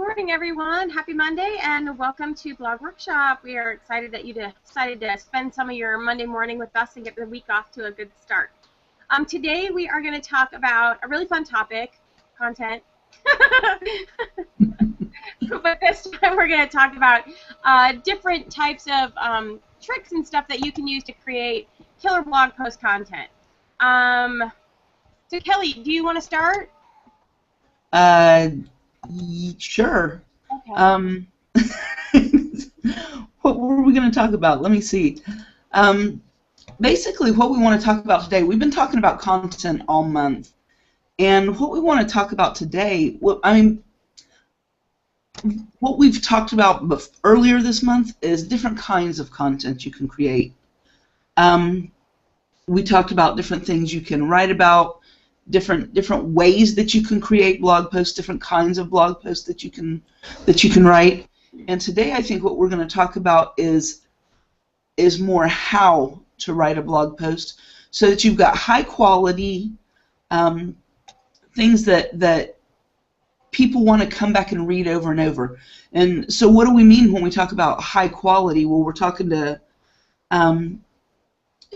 morning, everyone. Happy Monday, and welcome to Blog Workshop. We are excited that you decided to spend some of your Monday morning with us and get the week off to a good start. Today, we are going to talk about a really fun topic, content. But this time, we're going to talk about different types of tricks and stuff that you can use to create killer blog post content. So, Kelly, do you want to start? Sure. Okay. What were we going to talk about? Let me see. Basically, what we want to talk about today, we've been talking about content all month, and what we want to talk about today, what we've talked about earlier this month is different kinds of content you can create. We talked about different things you can write about, different ways that you can create blog posts, different kinds of blog posts that you can write. And today I think what we're going to talk about is more how to write a blog post so that you've got high quality things that people want to come back and read over and over. And so what do we mean when we talk about high quality? Well, we're talking to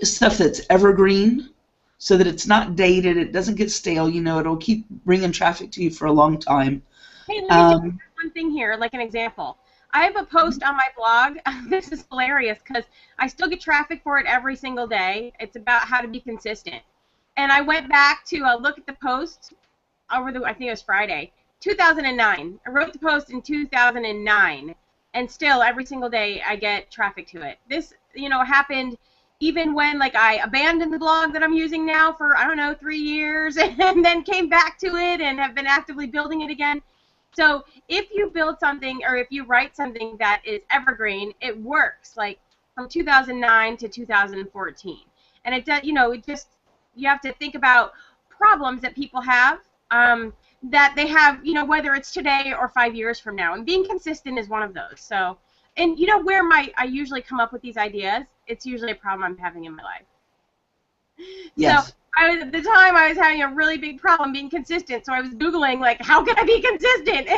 stuff that's evergreen, so that it's not dated, it doesn't get stale, it'll keep bringing traffic to you for a long time. Hey, let me do one thing here, like an example. I have a post on my blog. This is hilarious because I still get traffic for it every single day. It's about how to be consistent. And I went back to look at the post I think it was Friday, 2009. I wrote the post in 2009, and still every single day I get traffic to it. This, happened even when I abandoned the blog that I'm using now for, 3 years, and then came back to it and have been actively building it again. So if you build something or if you write something that is evergreen, it works from 2009 to 2014. And it does, you have to think about problems that people have, that they have, whether it's today or 5 years from now. And being consistent is one of those. So, and where I usually come up with these ideas? It's usually a problem I'm having in my life. Yes. So at the time I was having a really big problem being consistent, so I was Googling, how can I be consistent?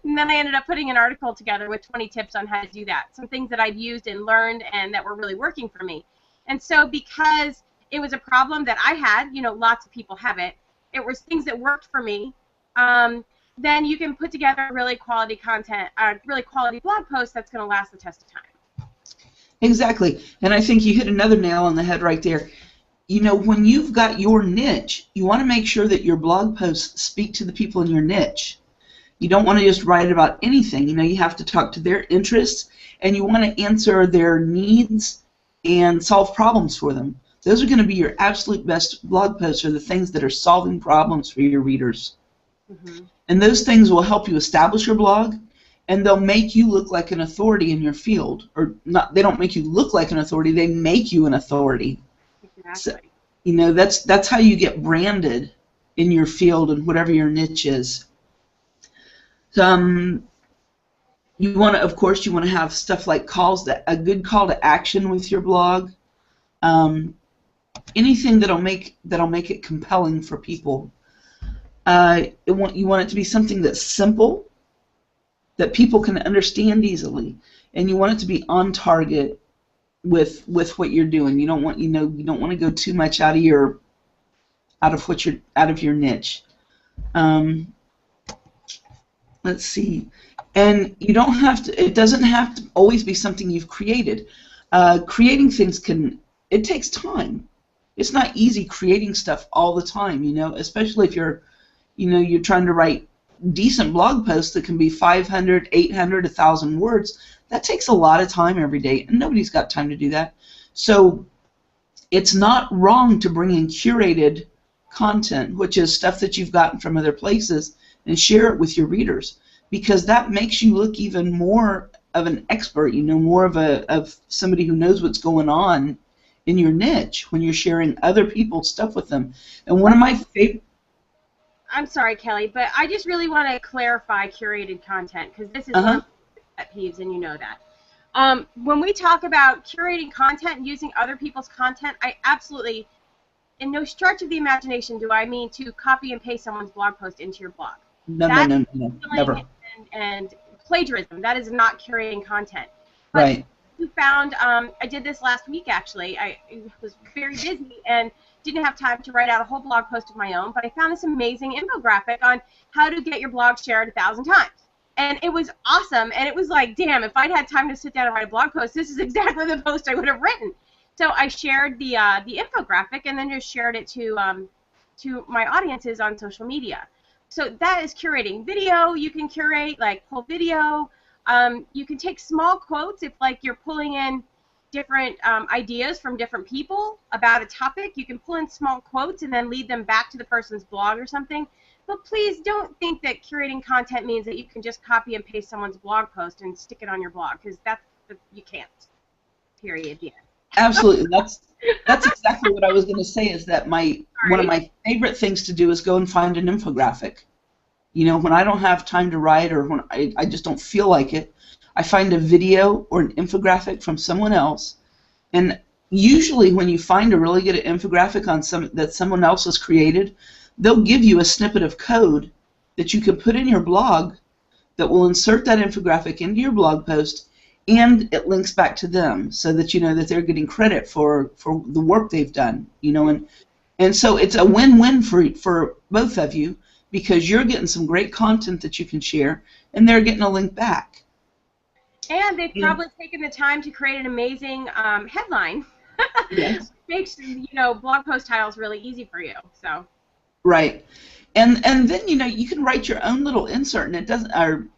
And then I ended up putting an article together with 20 tips on how to do that. Some things that I'd used and learned and that were really working for me. And so because it was a problem that I had, lots of people have it, it was things that worked for me, then you can put together really quality content, really quality blog post that's going to last the test of time. Exactly. And I think you hit another nail on the head right there. When you've got your niche, you want to make sure that your blog posts speak to the people in your niche. You don't want to just write about anything. You have to talk to their interests, and you want to answer their needs and solve problems for them. Those are going to be your absolute best blog posts, are the things that are solving problems for your readers. Mm-hmm. And those things will help you establish your blog, and they'll make you look like an authority in your field. Or not, they don't make you look like an authority, they make you an authority. Exactly. So, that's how you get branded in your field and whatever your niche is. You want to, of course, have stuff like a good call to action with your blog. Anything that'll make it compelling for people. You want it to be something that's simple, that people can understand easily, and you want it to be on target with what you're doing. You don't want to go too much out of your niche. Let's see, and you don't have to. It doesn't have to always be something you've created. Creating things it takes time. It's not easy creating stuff all the time. Especially if you're trying to write decent blog posts that can be 500, 800, 1,000 words. That takes a lot of time every day, and nobody's got time to do that. So it's not wrong to bring in curated content, which is stuff that you've gotten from other places, and share it with your readers, because that makes you look even more of an expert, more of somebody who knows what's going on in your niche when you're sharing other people's stuff with them. And one of my favorite... I'm sorry, Kelly, but I just really want to clarify curated content, because this is one of my pet peeves, and you know that. When we talk about curating content and using other people's content, I absolutely, in no stretch of the imagination do I mean to copy and paste someone's blog post into your blog. No, never. and plagiarism. That is not curating content. But Right. you found, I did this last week actually. I was very busy and didn't have time to write out a whole blog post of my own, but I found this amazing infographic on how to get your blog shared 1,000 times. And it was awesome, and it was like, damn, if I'd had time to sit down and write a blog post, this is exactly the post I would have written. So I shared the infographic and then just shared it to my audiences on social media. So that is curating video. You can curate, like, pull video. You can take small quotes if, like, you're pulling in different ideas from different people about a topic. You can pull in small quotes and then lead them back to the person's blog or something. But please don't think that curating content means that you can just copy and paste someone's blog post and stick it on your blog, because you can't. Period. Yeah. Absolutely. That's exactly what I was going to say, is that one of my favorite things to do is go and find an infographic. You know, when I don't have time to write, or when I just don't feel like it, I find a video or an infographic from someone else. And usually when you find a really good infographic on that someone else has created, they'll give you a snippet of code that you can put in your blog that will insert that infographic into your blog post, and it links back to them so that you know that they're getting credit for the work they've done. You know, and so it's a win-win for both of you, because you're getting some great content that you can share, and they're getting a link back. And they've probably taken the time to create an amazing headline. Yes. Makes, blog post titles really easy for you. So. Right, and then you can write your own little insert, and it doesn't, or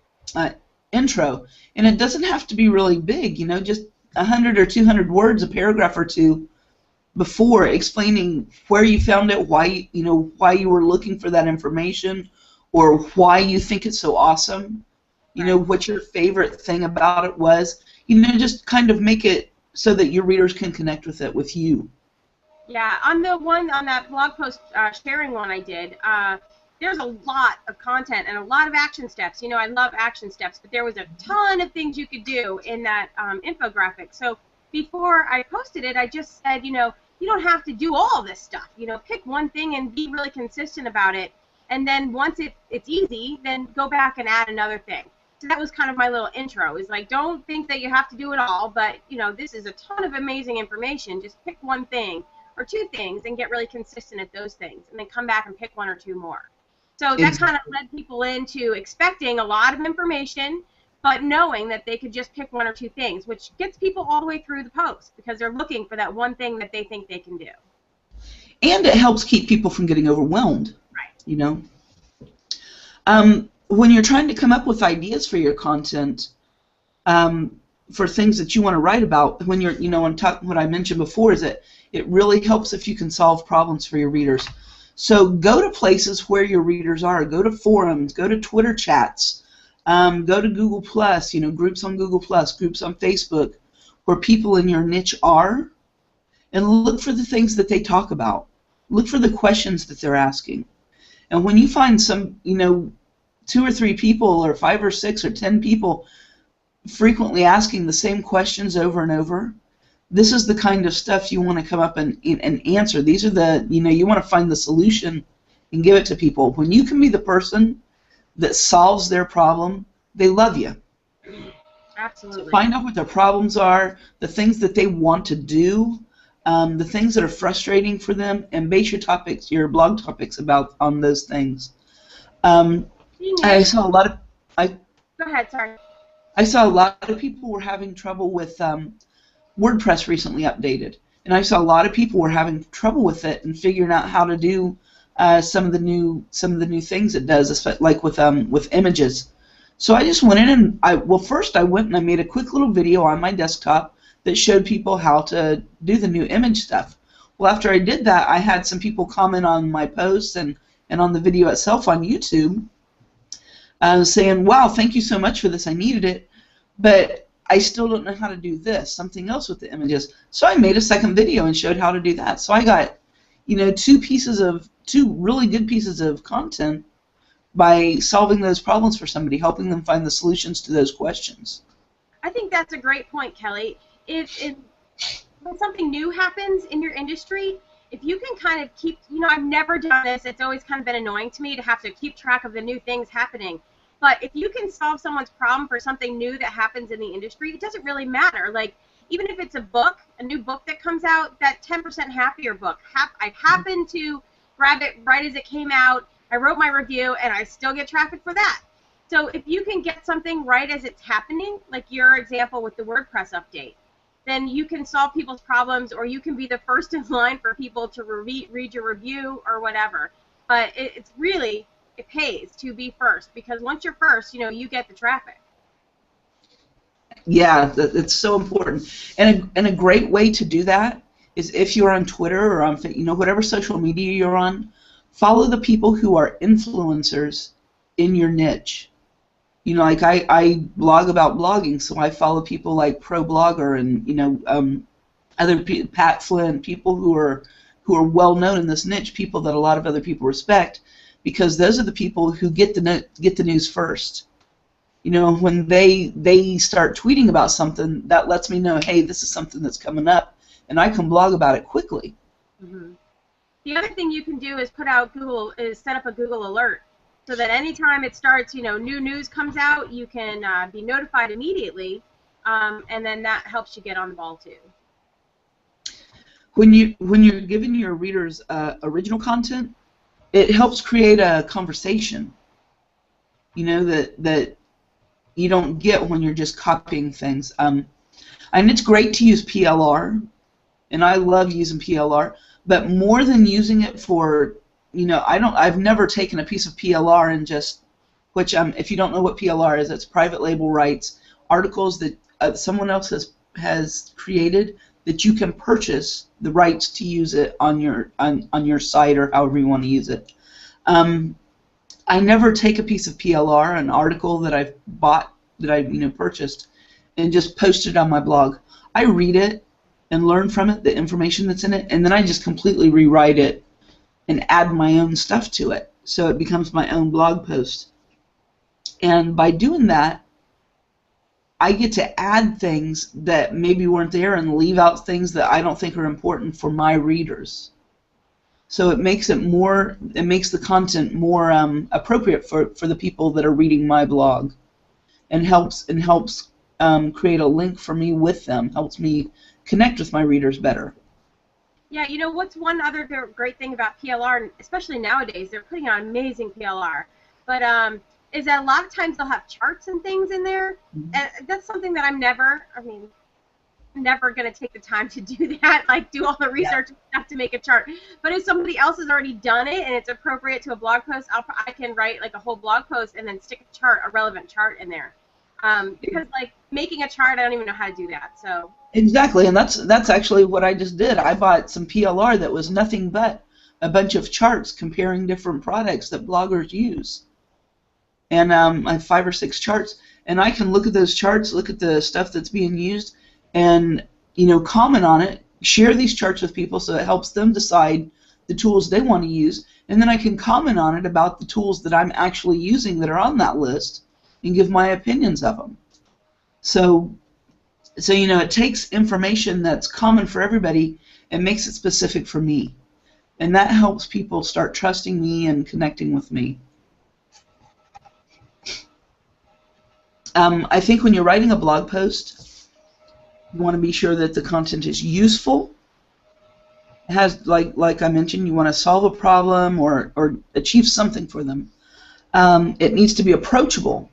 intro, and it doesn't have to be really big. Just 100 or 200 words, a paragraph or two, before explaining where you found it, why you were looking for that information, or why you think it's so awesome. What your favorite thing about it was. Just kind of make it so that your readers can connect with it with you. Yeah, on that blog post sharing one I did, there's a lot of content and a lot of action steps. I love action steps, but there was a ton of things you could do in that infographic. So before I posted it, I just said, you don't have to do all this stuff. Pick one thing and be really consistent about it. And then once it's easy, then go back and add another thing. So that was kind of my little intro. Is like, don't think that you have to do it all, but this is a ton of amazing information. Just pick one thing or two things and get really consistent at those things, and then come back and pick one or two more. So that kind of led people into expecting a lot of information, but knowing that they could just pick one or two things, which gets people all the way through the post, because they're looking for that one thing that they think they can do. And it helps keep people from getting overwhelmed. Right. When you're trying to come up with ideas for your content, for things that you want to write about, when you're, what I mentioned before is that it really helps if you can solve problems for your readers. So go to places where your readers are. Go to forums. Go to Twitter chats. Go to Google+, groups on Google+, groups on Facebook, where people in your niche are, and look for the things that they talk about. Look for the questions that they're asking. And when you find some, 2 or 3 people, or 5 or 6 or 10 people frequently asking the same questions over and over, this is the kind of stuff you want to come up and answer. These are the, you want to find the solution and give it to people. When you can be the person that solves their problem, they love you. Absolutely. So find out what their problems are, the things that they want to do, the things that are frustrating for them, and base your blog topics on those things. I saw a lot of. Go ahead. Sorry. I saw a lot of people were having trouble with WordPress recently updated, and I saw a lot of people were having trouble with it and figuring out how to do some of the new things it does, like with images. So I just went in and first I went and I made a quick little video on my desktop that showed people how to do the new image stuff. Well, after I did that, I had some people comment on my posts and on the video itself on YouTube, saying, "Wow, thank you so much for this. I needed it, but I still don't know how to do this, something else with the images." So I made a second video and showed how to do that. So I got, 2 really good pieces of content by solving those problems for somebody, helping them find the solutions to those questions. I think that's a great point, Kelly. When something new happens in your industry, if you can kind of keep, I've never done this. It's always kind of been annoying to me to have to keep track of the new things happening. But if you can solve someone's problem for something new that happens in the industry, it doesn't really matter. Like, even if it's a book, a new book that comes out, that 10% happier book, I happened to grab it right as it came out, I wrote my review, and I still get traffic for that. So if you can get something right as it's happening, like your example with the WordPress update, then you can solve people's problems, or you can be the first in line for people to read your review or whatever. But it's really, it pays to be first, because once you're first, you know, you get the traffic. Yeah, it's so important. And a great way to do that is, if you're on Twitter or on, you know, whatever social media you're on, follow the people who are influencers in your niche. You know, like I blog about blogging, so I follow people like ProBlogger and, you know, other people, Pat Flynn, people who are well known in this niche, people that a lot of other people respect, because those are the people who get the news first. You know, when they start tweeting about something, that lets me know, hey, this is something that's coming up, and I can blog about it quickly. Mm-hmm. The other thing you can do is set up a Google alert, so that anytime it starts, you know, new news comes out, you can be notified immediately, and then that helps you get on the ball too. When you're giving your readers original content, it helps create a conversation. You know, that you don't get when you're just copying things. And it's great to use PLR, and I love using PLR. But more than using it for, you know, I've never taken a piece of PLR and just, which if you don't know what PLR is, it's private label rights, articles that someone else has created that you can purchase the rights to use it on your site or however you want to use it. I never take a piece of PLR, an article that I've bought, that I've, you know, purchased, and just post it on my blog. I read it and learn from it, the information that's in it, and then I just completely rewrite it and add my own stuff to it, so it becomes my own blog post. And by doing that, I get to add things that maybe weren't there and leave out things that I don't think are important for my readers. So it makes the content more appropriate for the people that are reading my blog, and helps create a link for me with them, helps me connect with my readers better. Yeah, you know, what's one other great thing about PLR, especially nowadays, they're putting on amazing PLR, but is that a lot of times they'll have charts and things in there, and that's something that I'm never going to take the time to do that, like do all the research and stuff to make a chart. But if somebody else has already done it and it's appropriate to a blog post, I can write like a whole blog post and then stick a relevant chart in there. Because like making a chart, I don't even know how to do that. So exactly, and that's actually what I just did. I bought some PLR that was nothing but a bunch of charts comparing different products that bloggers use, and I have 5 or 6 charts, and I can look at those charts, look at the stuff that's being used, and, you know, comment on it, share these charts with people so it helps them decide the tools they want to use, and then I can comment on it about the tools that I'm actually using that are on that list and give my opinions of them. So you know, it takes information that's common for everybody and makes it specific for me, and that helps people start trusting me and connecting with me. I think when you're writing a blog post, you want to be sure that the content is useful. It has, like I mentioned, you want to solve a problem or achieve something for them. It needs to be approachable.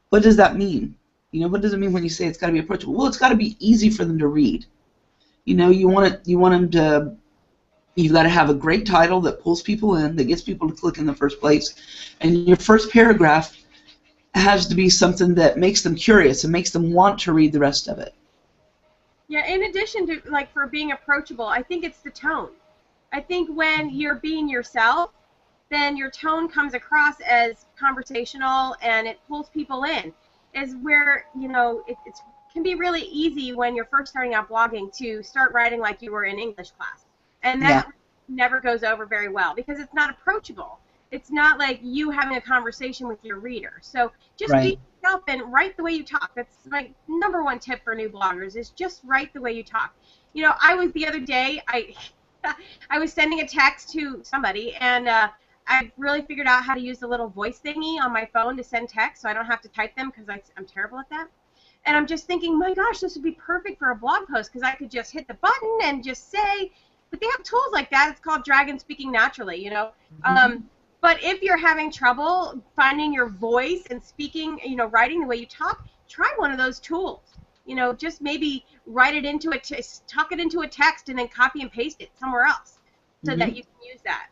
What does that mean? You know, what does it mean when you say it's got to be approachable? Well, it's got to be easy for them to read. You know, you want them to. You've got to have a great title that pulls people in, that gets people to click in the first place, and your first paragraph has to be something that makes them curious and makes them want to read the rest of it. yeah, in addition to, like, for being approachable, I think it's the tone. I think when you're being yourself, then your tone comes across as conversational and it pulls people in. Is where, you know, it can be really easy when you're first starting out blogging to start writing like you were in English class. And that never goes over very well because it's not approachable. It's not like you having a conversation with your reader. So just be yourself and write the way you talk. That's my #1 tip for new bloggers, is just write the way you talk. You know, the other day, I was sending a text to somebody, and I've really figured out how to use the little voice thingy on my phone to send text, so I don't have to type them because I'm terrible at that. And I'm just thinking, my gosh, this would be perfect for a blog post because I could just hit the button and just say. But they have tools like that. It's called Dragon Speaking Naturally, you know. But if you're having trouble finding your voice and speaking, you know, writing the way you talk, try one of those tools. You know, just maybe write it into talk it into a text and then copy and paste it somewhere else so that you can use that.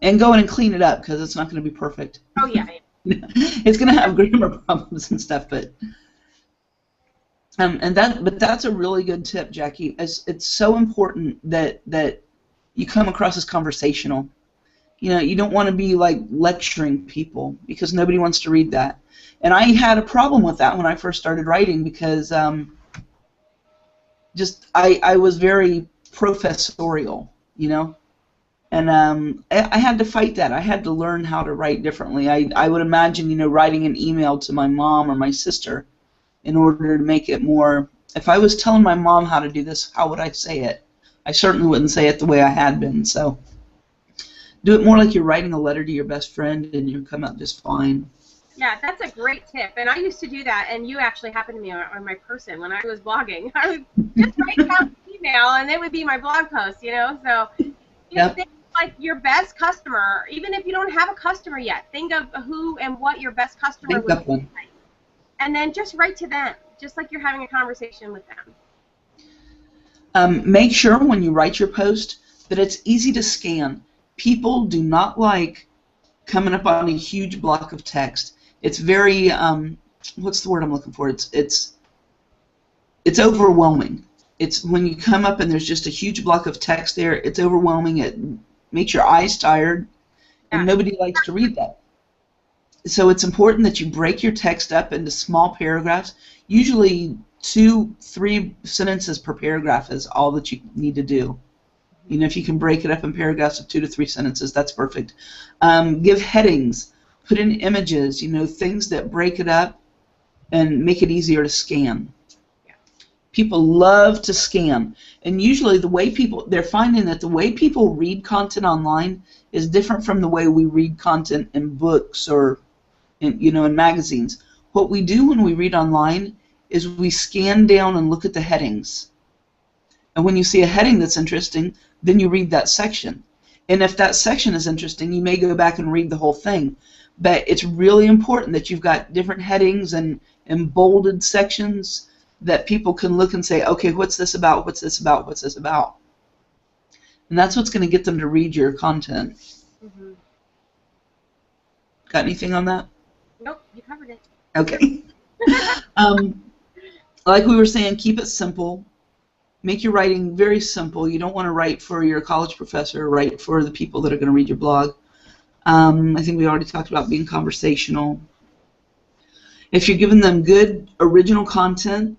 And go in and clean it up because it's not going to be perfect. Oh, yeah. It's going to have grammar problems and stuff, but that's a really good tip, Jackie. It's so important that you come across as conversational. You know, you don't want to be like lecturing people because nobody wants to read that. And I had a problem with that when I first started writing because I was very professorial, you know. And I had to fight that. I had to learn how to write differently. I would imagine, you know, writing an email to my mom or my sister in order to make it more. If I was telling my mom how to do this, how would I say it? I certainly wouldn't say it the way I had been. So do it more like you're writing a letter to your best friend, and you'll come out just fine. Yeah, that's a great tip. And I used to do that, and you actually happened to me on my person when I was blogging. I would just write down an email, and it would be my blog post, you know. So you know, think like your best customer, even if you don't have a customer yet, think of who and what your best customer would be like. And then just write to them, just like you're having a conversation with them. Make sure when you write your post that it's easy to scan. People do not like coming up on a huge block of text. It's very, what's the word I'm looking for? It's overwhelming. It's when you come up and there's just a huge block of text there, it's overwhelming. It makes your eyes tired, and nobody likes to read that. So it's important that you break your text up into small paragraphs. Usually 2-3 sentences per paragraph is all that you need to do. You know, if you can break it up in paragraphs of 2 to 3 sentences, that's perfect. Give headings, put in images, you know, things that break it up and make it easier to scan. People love to scan, and usually they're finding that the way people read content online is different from the way we read content in books or in magazines. What we do when we read online is we scan down and look at the headings. And when you see a heading that's interesting, then you read that section. And if that section is interesting, you may go back and read the whole thing. But it's really important that you've got different headings and bolded sections that people can look and say, okay, what's this about? What's this about? What's this about? And that's what's going to get them to read your content. Got anything on that? Nope, you covered it. Okay. Like we were saying, keep it simple. Make your writing very simple. You don't want to write for your college professor. Write for the people that are going to read your blog. I think we already talked about being conversational. If you're giving them good original content,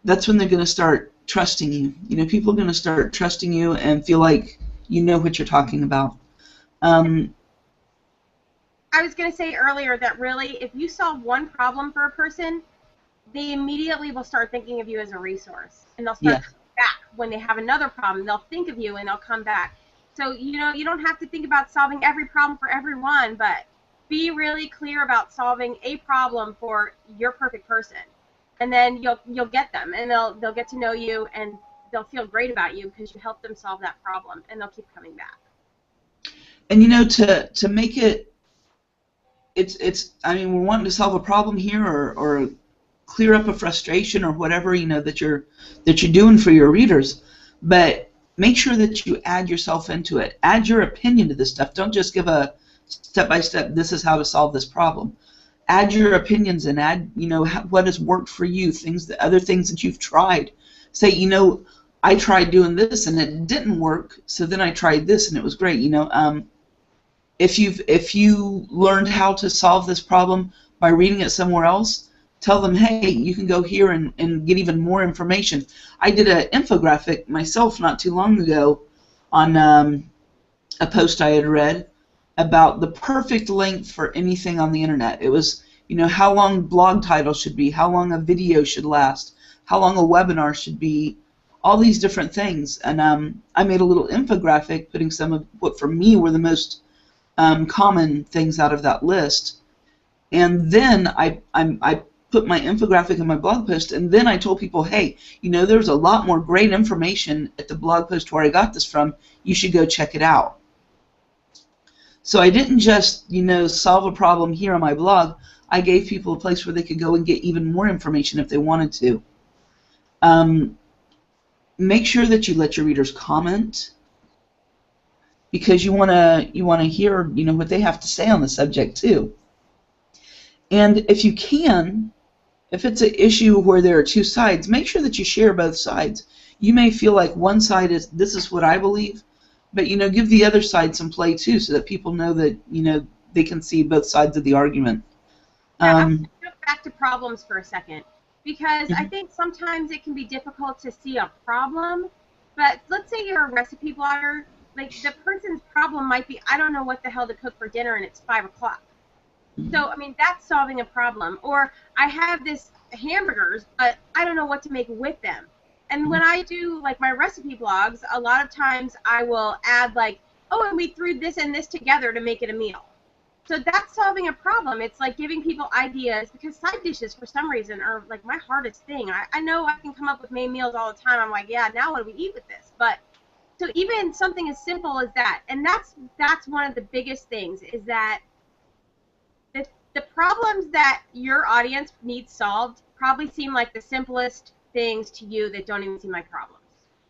that's when they're going to start trusting you. You know, people are going to start trusting you and feel like you know what you're talking about. I was going to say earlier that really, if you solve one problem for a person, they immediately will start thinking of you as a resource, and they'll start coming back when they have another problem. They'll think of you and they'll come back. So you know, you don't have to think about solving every problem for everyone, but be really clear about solving a problem for your perfect person, and then you'll get them, and they'll get to know you, and they'll feel great about you because you helped them solve that problem, and they'll keep coming back. And you know, to make it, I mean, we're wanting to solve a problem here or clear up a frustration or whatever, you know, that you're doing for your readers, but make sure that you add yourself into it. Add your opinion to this stuff. Don't just give a step-by-step, this is how to solve this problem. Add your opinions and add, you know, what has worked for you, other things that you've tried. Say, you know, I tried doing this and it didn't work, so then I tried this and it was great. You know, if you learned how to solve this problem by reading it somewhere else, tell them, hey, you can go here and get even more information. I did an infographic myself not too long ago on a post I had read about the perfect length for anything on the internet. It was, you know, how long blog titles should be, how long a video should last, how long a webinar should be, all these different things. And I made a little infographic putting some of what for me were the most common things out of that list. And then I put my infographic in my blog post, and then I told people, hey, you know, there's a lot more great information at the blog post where I got this from. You should go check it out. So I didn't just, you know, solve a problem here on my blog. I gave people a place where they could go and get even more information if they wanted to. Make sure that you let your readers comment, because you want to hear, you know, what they have to say on the subject too. And if you can, if it's an issue where there are two sides, make sure that you share both sides. You may feel like one side is, this is what I believe, but, you know, give the other side some play too, so that people know that, you know, they can see both sides of the argument. I'm going to go back to problems for a second, because I think sometimes it can be difficult to see a problem, but let's say you're a recipe blogger, like the person's problem might be, I don't know what the hell to cook for dinner and it's 5 o'clock. So, I mean, that's solving a problem. Or I have this hamburgers, but I don't know what to make with them. And when I do, like, my recipe blogs, a lot of times I will add, like, oh, and we threw this and this together to make it a meal. So that's solving a problem. It's like giving people ideas, because side dishes, for some reason, are, like, my hardest thing. I know I can come up with main meals all the time. I'm like, yeah, now what do we eat with this? But so even something as simple as that, and that's one of the biggest things, is that the problems that your audience needs solved probably seem like the simplest things to you that don't even seem like problems,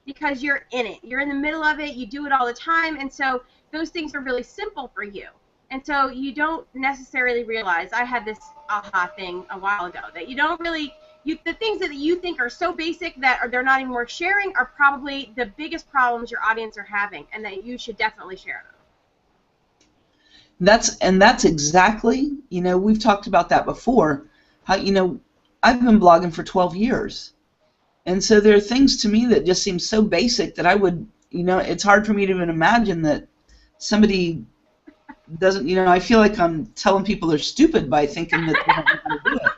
because you're in it. You're in the middle of it. You do it all the time, and so those things are really simple for you. And so you don't necessarily realize, I had this aha thing a while ago, that you don't really, the things that you think are so basic that they're not even worth sharing are probably the biggest problems your audience are having, and that you should definitely share them. That's exactly, you know, we've talked about that before, how, you know, I've been blogging for 12 years, and so there are things to me that just seem so basic that I would, you know, it's hard for me to even imagine that somebody doesn't, you know, I feel like I'm telling people they're stupid by thinking that they don't know how to do it.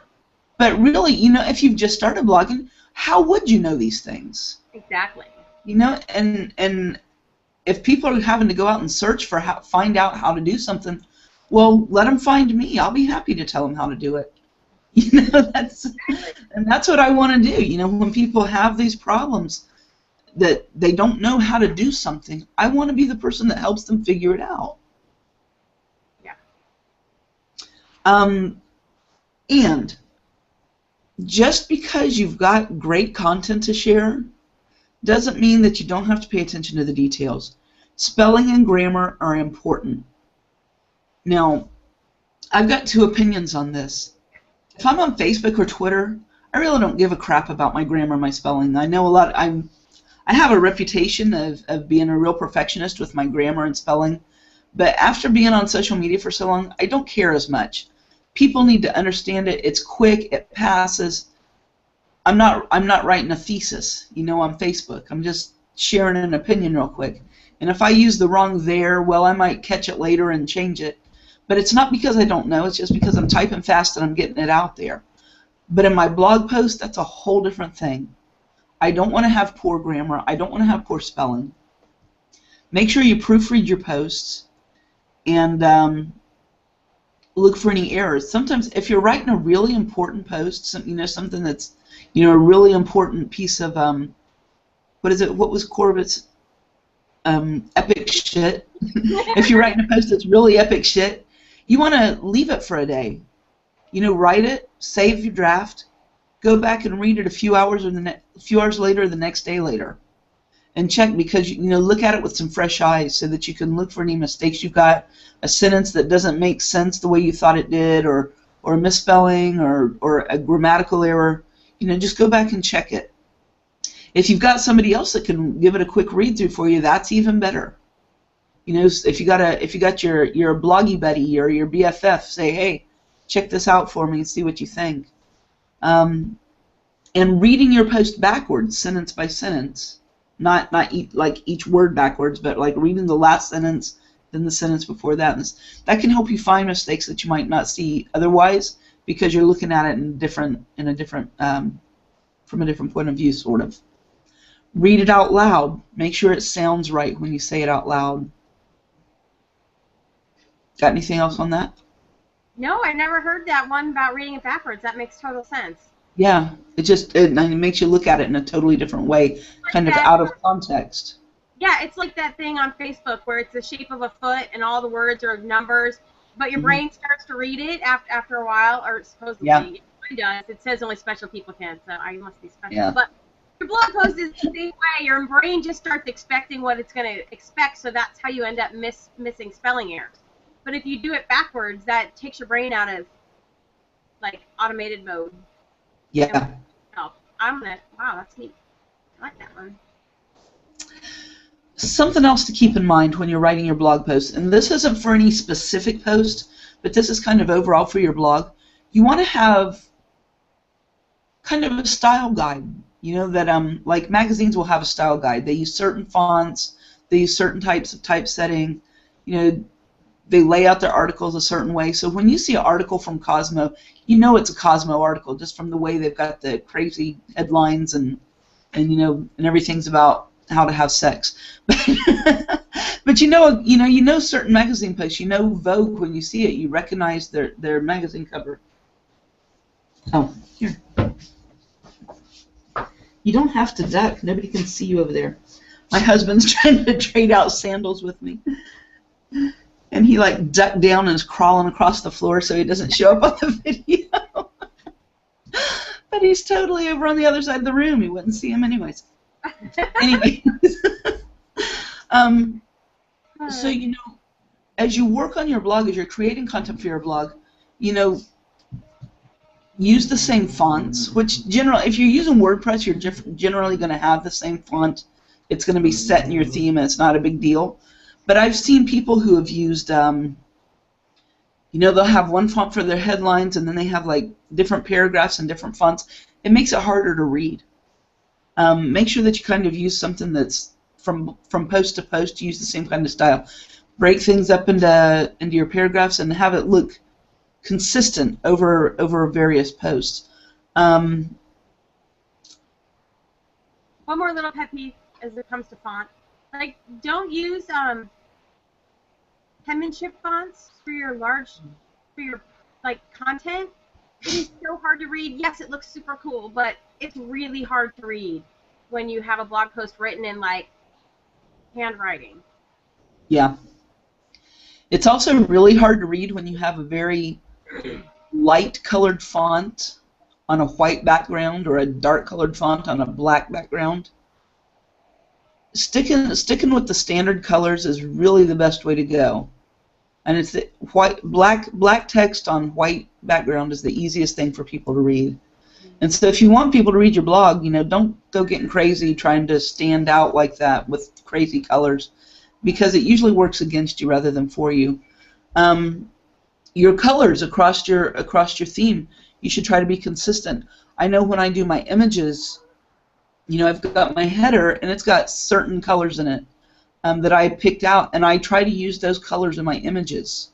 But really, you know, if you've just started blogging, how would you know these things? Exactly. You know, and if people are having to go out and search for find out how to do something, well, let them find me. I'll be happy to tell them how to do it. You know, that's what I want to do. You know, when people have these problems that they don't know how to do something, I want to be the person that helps them figure it out. Yeah. And just because you've got great content to share doesn't mean that you don't have to pay attention to the details. Spelling and grammar are important. Now, I've got two opinions on this. If I'm on Facebook or Twitter, I really don't give a crap about my grammar and my spelling. I know a lot. I have a reputation of being a real perfectionist with my grammar and spelling, but after being on social media for so long, I don't care as much. People need to understand it. It's quick. It passes. I'm not writing a thesis, you know, on Facebook. I'm just sharing an opinion real quick. And if I use the wrong there, well, I might catch it later and change it. But it's not because I don't know. It's just because I'm typing fast and I'm getting it out there. But in my blog post, that's a whole different thing. I don't want to have poor grammar. I don't want to have poor spelling. Make sure you proofread your posts and look for any errors. Sometimes if you're writing a really important post, you know, something that's, you know, a really important piece of, what was Corbett's epic shit? If you're writing a post that's really epic shit, you want to leave it for a day. You know, write it, save your draft, go back and read it a few hours later or the next day later, and check, because, you know, look at it with some fresh eyes so that you can look for any mistakes you've got, a sentence that doesn't make sense the way you thought it did, or a misspelling or a grammatical error. You know, just go back and check it. If you've got somebody else that can give it a quick read through for you, that's even better. You know, if you got your bloggy buddy or your BFF, say, hey, check this out for me and see what you think. And reading your post backwards, sentence by sentence, not like each word backwards, but like reading the last sentence, then the sentence before that. And that can help you find mistakes that you might not see otherwise, because you're looking at it from a different point of view, sort of. Read it out loud. Make sure it sounds right when you say it out loud. Got anything else on that? No, I never heard that one about reading it backwards. That makes total sense. Yeah, it makes you look at it in a totally different way, kind of out of context. Yeah, it's like that thing on Facebook where it's the shape of a foot and all the words are numbers, but your brain starts to read it after a while, or supposedly it does. It says only special people can, so I must be special. Yeah. But your blog post is the same way. Your brain just starts expecting what it's going to expect, so that's how you end up missing spelling errors. But if you do it backwards, that takes your brain out of like automated mode. Yeah. Wow, that's neat. I like that one. Something else to keep in mind when you're writing your blog post, and this isn't for any specific post, but this is kind of overall for your blog. You want to have kind of a style guide. You know that like magazines will have a style guide. They use certain fonts, they use certain types of typesetting. You know, they lay out their articles a certain way. So when you see an article from Cosmo, you know it's a Cosmo article just from the way they've got the crazy headlines and everything's about how to have sex. But you know certain magazine posts. You know Vogue when you see it. You recognize their magazine cover. Oh, here. You don't have to duck. Nobody can see you over there. My husband's trying to trade out sandals with me. And he like ducked down and is crawling across the floor so he doesn't show up on the video. But he's totally over on the other side of the room. You wouldn't see him anyways. Anyways. So, you know, as you work on your blog, as you're creating content for your blog, you know, use the same fonts, which if you're using WordPress, you're generally going to have the same font. It's going to be set in your theme, and it's not a big deal. But I've seen people who have used, you know, they'll have one font for their headlines, and then they have like different paragraphs and different fonts. It makes it harder to read. Make sure that you kind of use something that's from post to post. Use the same kind of style. Break things up into your paragraphs and have it look consistent over various posts. One more little pet peeve as it comes to font. Like, don't use penmanship fonts for your like content. It is so hard to read. Yes, it looks super cool, but it's really hard to read when you have a blog post written in like handwriting. Yeah. It's also really hard to read when you have a very light colored font on a white background or a dark colored font on a black background. Sticking with the standard colors is really the best way to go. And it's the black text on white background is the easiest thing for people to read. And so if you want people to read your blog, you know, don't go getting crazy trying to stand out like that with crazy colors, because it usually works against you rather than for you. Your colors across your theme, you should try to be consistent. I know when I do my images, you know, I've got my header and it's got certain colors in it that I picked out, and I try to use those colors in my images,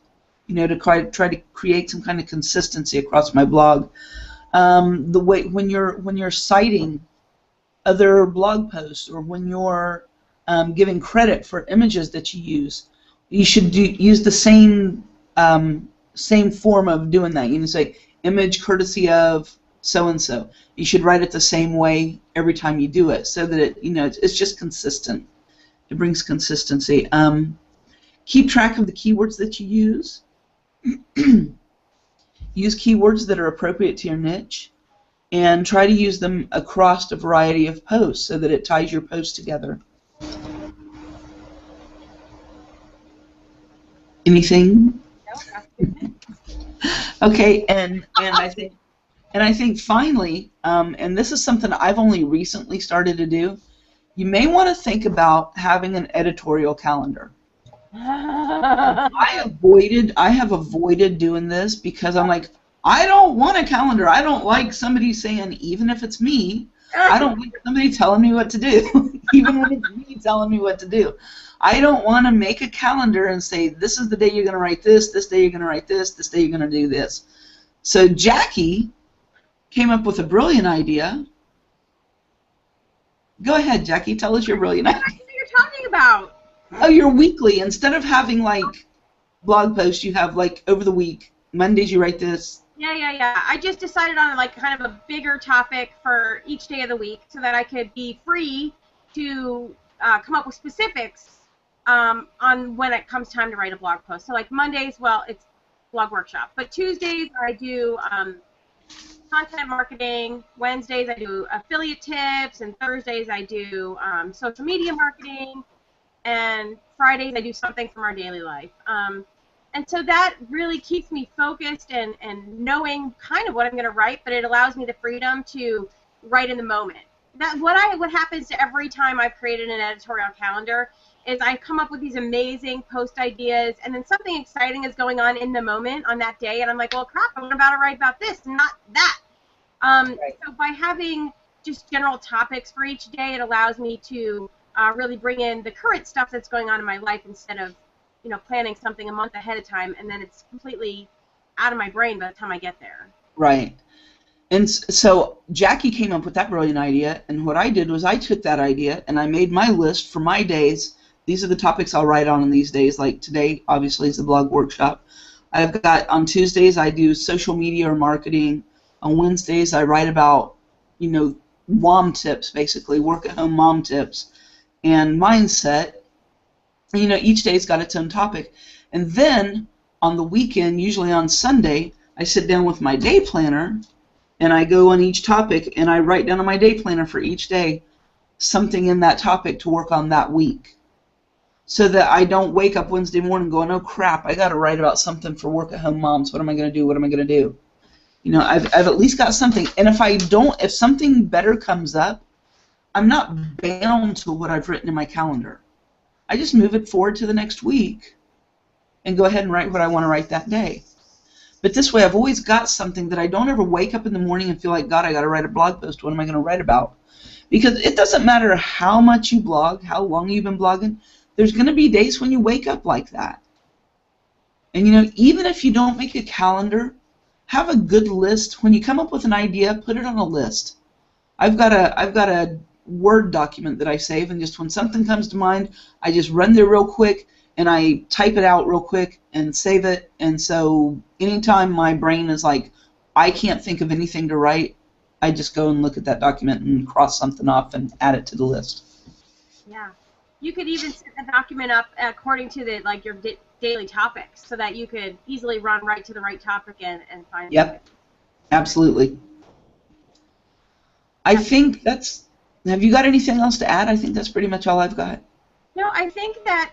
you know, to try to create some kind of consistency across my blog. The way when you're citing other blog posts, or when you're giving credit for images that you should use the same form of doing that. You know, say image courtesy of so and so. You should write it the same way every time you do it, so that it's just consistent. It brings consistency. Keep track of the keywords that you use. Use keywords that are appropriate to your niche, and try to use them across a variety of posts so that it ties your posts together. Anything? No, Okay, and I think finally, and this is something I've only recently started to do, you may want to think about having an editorial calendar. I have avoided doing this because I'm like, I don't want a calendar. I don't like somebody saying, even if it's me, I don't like somebody telling me what to do, even when it's me telling me what to do. I don't want to make a calendar and say, this is the day you're going to write this day you're going to write this day you're going to do this. So Jackie came up with a brilliant idea Go ahead, Jackie. Tell us your brilliant idea. What you're talking about? Oh, your weekly. Instead of having like blog posts, you have like over the week. Mondays you write this. Yeah. I just decided on like kind of a bigger topic for each day of the week so that I could be free to come up with specifics on when it comes time to write a blog post. So like Mondays, well, it's blog workshop. But Tuesdays I do content marketing. Wednesdays I do affiliate tips, and Thursdays I do social media marketing, and Fridays I do something from our daily life. And so that really keeps me focused and knowing kind of what I'm going to write, but it allows me the freedom to write in the moment. What happens to every time I've created an editorial calendar is I come up with these amazing post ideas, and then something exciting is going on in the moment on that day, and I'm like, well, crap, I'm about to write about this, not that. Right. So by having just general topics for each day, it allows me to really bring in the current stuff that's going on in my life instead of planning something a month ahead of time, and then it's completely out of my brain by the time I get there. Right. And so Jackie came up with that brilliant idea, and what I did was I took that idea and I made my list for my days. These are the topics I'll write on these days. Like today, obviously, is the blog workshop. I've got on Tuesdays I do social media or marketing. On Wednesdays I write about, mom tips, basically work at home mom tips, and mindset. Each day's got its own topic. And then on the weekend, usually on Sunday, I sit down with my day planner and I go on each topic and I write down on my day planner for each day something in that topic to work on that week. So that I don't wake up Wednesday morning going, oh crap, I got to write about something for work at home moms. What am I going to do? What am I going to do? I've at least got something. And if something better comes up, I'm not bound to what I've written in my calendar. I just move it forward to the next week and go ahead and write what I want to write that day. But this way I've always got something that I don't ever wake up in the morning and feel like, God, I got to write a blog post. What am I going to write about? Because it doesn't matter how much you blog, how long you've been blogging, there's going to be days when you wake up like that. And even if you don't make a calendar, have a good list. When you come up with an idea, put it on a list. I've got a Word document that I save, and just when something comes to mind, I just run there real quick and I type it out real quick and save it. And so anytime my brain is like, I can't think of anything to write, I just go and look at that document and cross something off and add it to the list. Yeah. You could even set the document up according to your daily topics so that you could easily run right to the right topic and find Yep. It. Absolutely. I think that's... Have you got anything else to add? I think that's pretty much all I've got. No, I think that,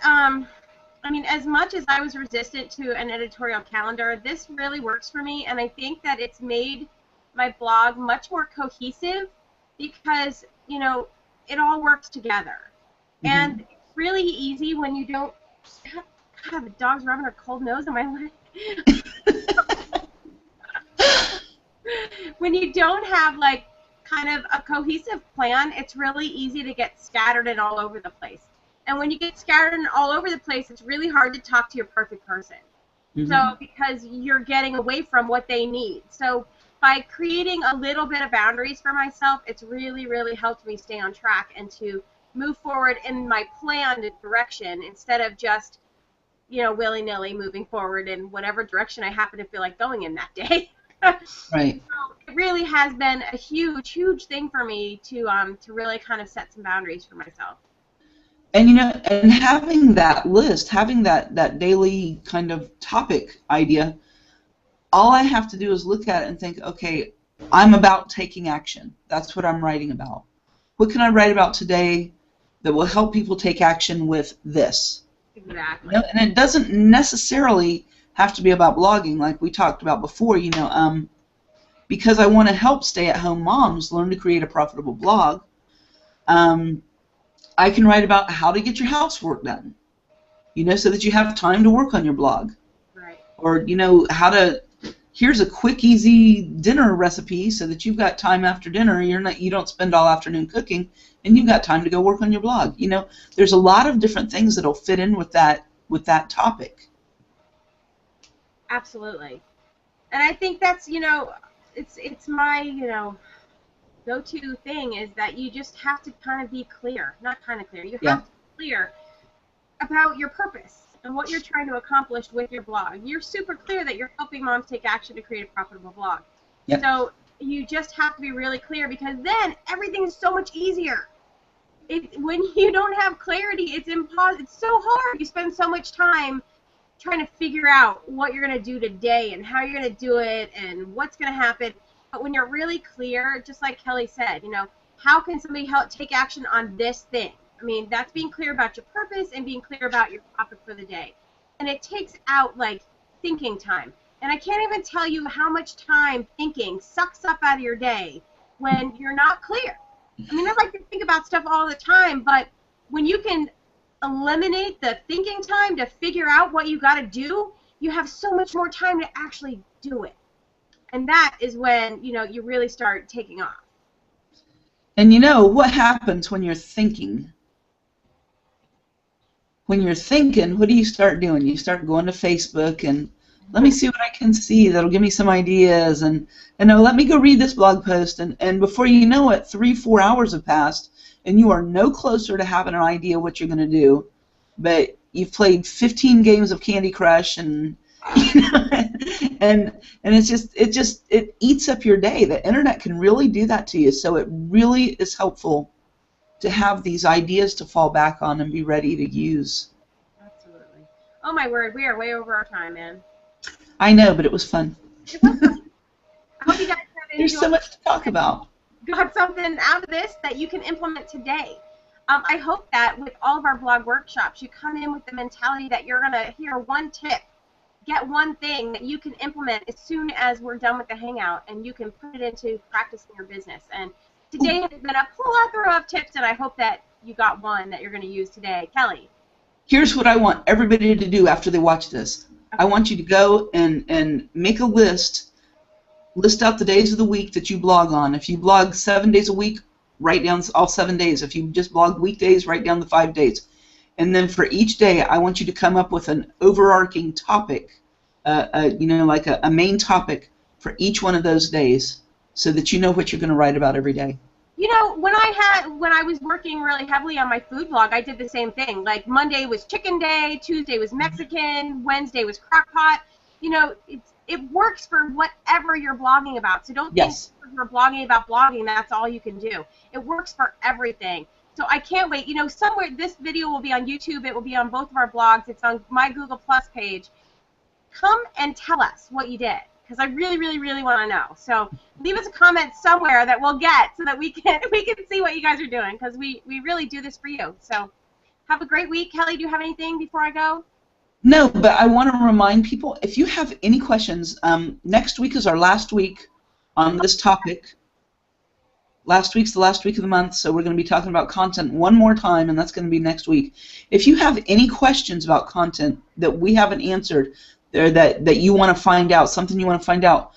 as much as I was resistant to an editorial calendar, this really works for me, and I think that it's made my blog much more cohesive because, it all works together. Mm-hmm. And it's really easy when you don't... God, the dog's rubbing her cold nose on my leg. When you don't have, kind of a cohesive plan, it's really easy to get scattered and all over the place. And when you get scattered and all over the place, it's really hard to talk to your perfect person. Mm-hmm. So because you're getting away from what they need. So by creating a little bit of boundaries for myself, it's really, really helped me stay on track and to move forward in my planned direction instead of just, willy-nilly moving forward in whatever direction I happen to feel like going in that day. Right. So it really has been a huge, huge thing for me to really kind of set some boundaries for myself. And and having that list, having that daily kind of topic idea, all I have to do is look at it and think, okay, I'm about taking action. That's what I'm writing about. What can I write about today that will help people take action with this? Exactly. And it doesn't necessarily have to be about blogging like we talked about before, because I want to help stay-at-home moms learn to create a profitable blog. I can write about how to get your housework done, so that you have time to work on your blog. Right. Or, here's a quick, easy dinner recipe so that you've got time after dinner. You don't spend all afternoon cooking, and you've got time to go work on your blog. There's a lot of different things that'll fit in with that topic. Absolutely. And I think that's, it's my, go-to thing is that you just have to kind of be clear. Not kind of clear. You Yeah. have to be clear about your purpose and what you're trying to accomplish with your blog. You're super clear that you're helping moms take action to create a profitable blog. Yep. So you just have to be really clear, because then everything is so much easier. When you don't have clarity, it's impossible. It's so hard. You spend so much time trying to figure out what you're going to do today and how you're going to do it and what's going to happen. But when you're really clear, just like Kelly said, how can somebody help take action on this thing? I mean, that's being clear about your purpose and being clear about your topic for the day. And it takes out, like, thinking time. And I can't even tell you how much time thinking sucks up out of your day when you're not clear. I mean, I like to think about stuff all the time, but when you can eliminate the thinking time to figure out what you got to do, you have so much more time to actually do it. And that is when, you really start taking off. And what happens when you're thinking? When you're thinking, what do you start doing? You start going to Facebook and let me see what I can see that'll give me some ideas, and let me go read this blog post, and before you know it, 3-4 hours have passed, and you are no closer to having an idea what you're going to do, but you've played 15 games of Candy Crush, and and it eats up your day. The internet can really do that to you, so it really is helpful to have these ideas to fall back on and be ready to use. Absolutely. Oh my word, we are way over our time, man. I know, but it was fun. It was fun. I hope you guys have There's so much to talk about. Got something out of this that you can implement today. I hope that with all of our blog workshops, you come in with the mentality that you're going to hear one tip, get one thing that you can implement as soon as we're done with the Hangout, and you can put it into practice in your business. And today has been a plethora of tips, and I hope that you got one that you're going to use today. Kelly. Here's what I want everybody to do after they watch this. I want you to go and make a list out the days of the week that you blog on. If you blog 7 days a week, write down all 7 days. If you just blog weekdays, write down the 5 days. And then for each day, I want you to come up with an overarching topic, like a main topic for each one of those days, so that you know what you're going to write about every day. When I was working really heavily on my food blog, I did the same thing. Like Monday was chicken day, Tuesday was Mexican, Wednesday was crock pot. It works for whatever you're blogging about. So don't think if you're blogging about blogging, that's all you can do. It works for everything. So I can't wait. Somewhere this video will be on YouTube. It will be on both of our blogs. It's on my Google Plus page. Come and tell us what you did, because I really, really, really want to know. So leave us a comment somewhere that we'll get, so that we can see what you guys are doing, because we really do this for you. So have a great week. Kelly, do you have anything before I go? No, but I want to remind people, if you have any questions, next week is our last week on this topic. Last week's the last week of the month, so we're going to be talking about content one more time, and that's going to be next week. If you have any questions about content that we haven't answered, or that you want to find out, something you want to find out,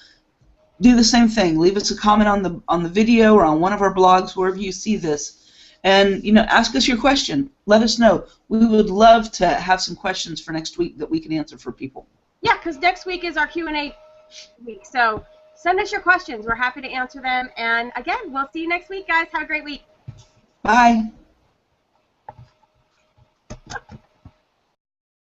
do the same thing. Leave us a comment on the video or on one of our blogs, wherever you see this, and ask us your question. Let us know. We would love to have some questions for next week that we can answer for people. Yeah, because next week is our Q&A week. So send us your questions. We're happy to answer them. And again, we'll see you next week, guys. Have a great week. Bye.